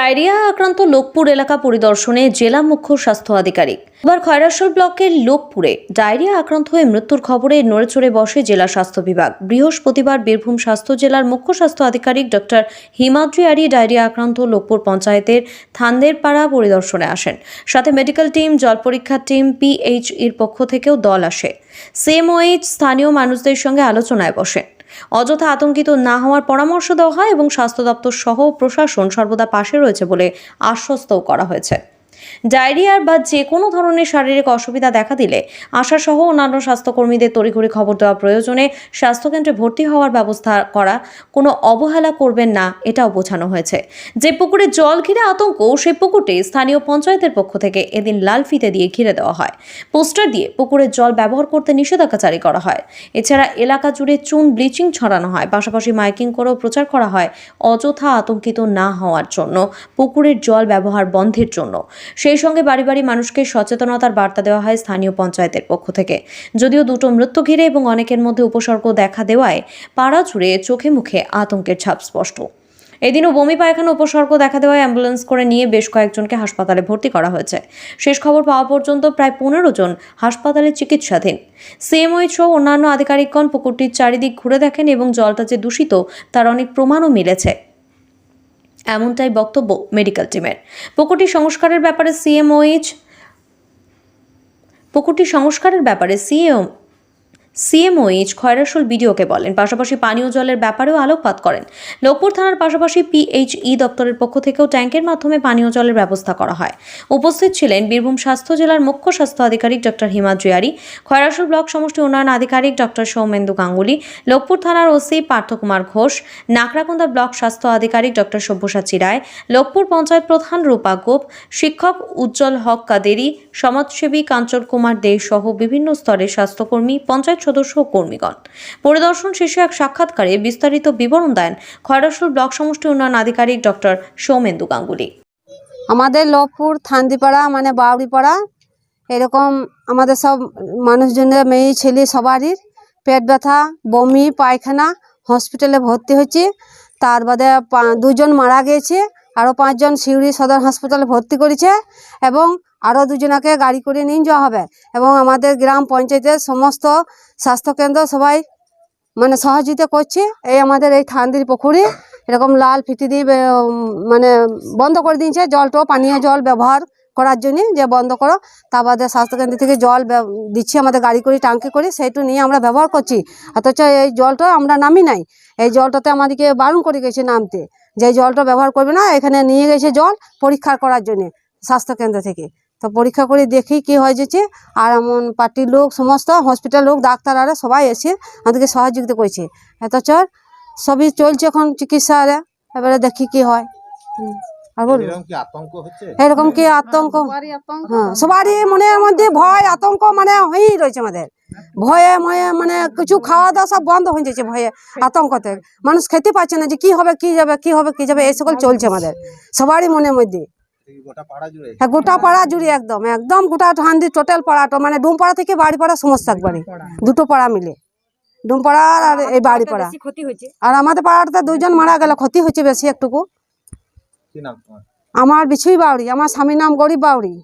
Diarrhoea আক্রান্ত লোকপুর এলাকা পরিদর্শনে জেলা মুখ্য স্বাস্থ্য আধিকারিক। এবার খয়রাশোল ব্লকের লোকপুরে ডায়রিয়া আক্রান্ত হয়ে মৃত্যুর খবরে নড়েচড়ে বসে জেলা স্বাস্থ্য বিভাগ। বৃহস্পতিবার বীরভূম স্বাস্থ্য জেলার মুখ্য স্বাস্থ্য আধিকারিক ডক্টর হিমাদ্রি আরি ডায়রিয়া আক্রান্ত লোকপুর পঞ্চায়েতের থান্দেরপাড়া পরিদর্শনে আসেন। সাথে মেডিকেল টিম, জল পরীক্ষার টিম, PHEর পক্ষ থেকেও দল আসে। CMOH স্থানীয় মানুষদের সঙ্গে আলোচনায় বসেন। অযথা আতঙ্কিত না হওয়ার পরামর্শ দেওয়া হয় এবং স্বাস্থ্য দপ্তর সহ প্রশাসন সর্বদা পাশে রয়েছে বলে আশ্বস্তও করা হয়েছে। ডায়রিয়ার বা যে কোনো ধরনের শারীরিক অসুবিধা দেখা দিলে আশা সহ অন্যান্য স্বাস্থ্যকর্মীদের তড়িঘড়ি খবর দেওয়া প্রয়োজনে স্বাস্থ্যকেন্দ্রে ভর্তি হওয়ার ব্যবস্থা করা, কোনো অবহেলা করবেন না এটাও বোঝানো হয়েছে। যে পুকুরে জল ঘিরে আতঙ্ক, সেই পুকুরটি স্থানীয় পঞ্চায়েতের পক্ষ থেকে এদিন লাল ফিতে দিয়ে ঘিরে দেওয়া হয়। পোস্টার দিয়ে পুকুরের জল ব্যবহার করতে নিষেধাজ্ঞা জারি করা হয়। এছাড়া এলাকা জুড়ে চুন, ব্লিচিং ছড়ানো হয়। পাশাপাশি মাইকিং করেও প্রচার করা হয় অযথা আতঙ্কিত না হওয়ার জন্য, পুকুরের জল ব্যবহার বন্ধের জন্য। সেই সঙ্গে বাড়ি বাড়ি মানুষকে সচেতনতার বার্তা দেওয়া হয় স্থানীয় পঞ্চায়েতের পক্ষ থেকে। যদিও দুটো মৃত্যু ঘিরে এবং অনেকের মধ্যে উপসর্গ দেখা দেওয়ায় পাড়া জুড়ে চোখে মুখে আতঙ্কের ছাপ স্পষ্ট। এদিনও বমি পায়খানা উপসর্গ দেখা দেওয়ায় অ্যাম্বুলেন্স করে নিয়ে বেশ কয়েকজনকে হাসপাতালে ভর্তি করা হয়েছে। শেষ খবর পাওয়া পর্যন্ত প্রায় 15 জন হাসপাতালে চিকিৎসাধীন। CMOH সহ অন্যান্য আধিকারিকগণ পুকুরটির চারিদিক ঘুরে দেখেন এবং জলটা যে দূষিত তার অনেক প্রমাণও মিলেছে, এমনটাই বক্তব্য মেডিকেল টিমের। পুকুরটি সংস্কারের ব্যাপারে CMOH খয়রাশোল বিডিওকে বলেন। পাশাপাশি পানীয় জলের ব্যাপারেও আলোকপাত করেন। লোকপুর থানার পাশাপাশি PHE দপ্তরের পক্ষ থেকেও ট্যাঙ্কের মাধ্যমে পানীয় জলের ব্যবস্থা করা হয়। উপস্থিত ছিলেন বীরভূম স্বাস্থ্য জেলার মুখ্য স্বাস্থ্য আধিকারিক ডক্টর হিমাদ্রি আরি, খয়রাশোল ব্লক সমষ্টি উন্নয়ন আধিকারিক ডক্টর সৌমেন্দু গাঙ্গুলি, লোকপুর থানার OC পার্থকুমার ঘোষ, নাকরাকোন্দা ব্লক স্বাস্থ্য আধিকারিক ডক্টর সব্যসাচী রায়, লোকপুর পঞ্চায়েত প্রধান রূপা গোপ, শিক্ষক উজ্জ্বল হক কাদেরি, সমাজসেবী কাঞ্চন কুমার দে সহ বিভিন্ন স্তরের স্বাস্থ্যকর্মী, পঞ্চায়েত সদস্য ও কর্মীগণ। পরিদর্শন শেষে এক সাক্ষাৎকারে বিস্তারিত বিবরণ দেন খয়রাশোল ব্লক সমষ্টি উন্নয়ন আধিকারিক ডক্টর সৌমেন্দু গাঙ্গুলি। আমাদের লোকপুর থান্দিপাড়া মানে বাউরিপাড়া এরকম আমাদের সব মানুষজনের, মেয়ে ছেলে সবারই পেট ব্যথা, বমি, পায়খানা, হসপিটালে ভর্তি হচ্ছে। তার বাদে 2 জন মারা গিয়েছে, আরও 5 জন সিউড়ি সদর হাসপাতালে ভর্তি করেছে এবং আরও 2 জনকে গাড়ি করে নিয়ে যাওয়া হবে। এবং আমাদের গ্রাম পঞ্চায়েতের সমস্ত স্বাস্থ্যকেন্দ্র সবাই মানে সহযোগিতা করছে। এই আমাদের এই থান্দির পুকুরে এরকম লাল ফিতি দিয়ে মানে বন্ধ করে দিয়েছে জলটা, পানীয় জল ব্যবহার করার জন্য যে বন্ধ করো। তা বাদে স্বাস্থ্যকেন্দ্র থেকে জল দিচ্ছি আমাদের গাড়ি করে, টাঙ্কি করে, সেইটু নিয়ে আমরা ব্যবহার করছি। অথচ এই জলটা আমরা নামি নাই, এই জলটাতে আমাদেরকে বারণ করে গেছে নামতে, যে জলটা ব্যবহার করবে না। এখানে নিয়ে গেছে জল পরীক্ষা করার জন্য স্বাস্থ্যকেন্দ্র থেকে। তো পরীক্ষা করে দেখি কি হয়ে যাচ্ছে। আর এমন পার্টির লোক, সমস্ত হসপিটাল লোক, ডাক্তাররা সবাই এসে আমাদেরকে সহযোগিতা করেছে। অথচ সবই চলছে এখন চিকিৎসা, এবারে দেখি কি হয়। আর বলুন, এরকম কি আতঙ্ক? হ্যাঁ, সবারই মনের মধ্যে ভয়, আতঙ্ক মানে হয়েই রয়েছে আমাদের। ভয়ে মানে কিছু খাওয়া দাওয়া সব বন্ধ হয়ে যাচ্ছে ভয়ে, আতঙ্কতে। মানুষ খেতে পারছে না যে কি হবে, কি যাবে, এই সকল চলছে আমাদের সবারই মনের মধ্যে। হ্যাঁ, গোটা পাড়া জুড়ে একদম গোটা হান্দি টোটাল পাড়াটা মানে ডুমপাড়া থেকে বাড়িপাড়া সমস্ত একবারে, দুটো পাড়া মিলে ডুমপাড়া আর এই বাড়িপাড়া। আর আমাদের পাড়াটাতে 2 জন মারা গেল, ক্ষতি হচ্ছে বেশি একটুকু। আমার বিছুই বাউরি, আমার স্বামীর নাম গরিব বাউরি।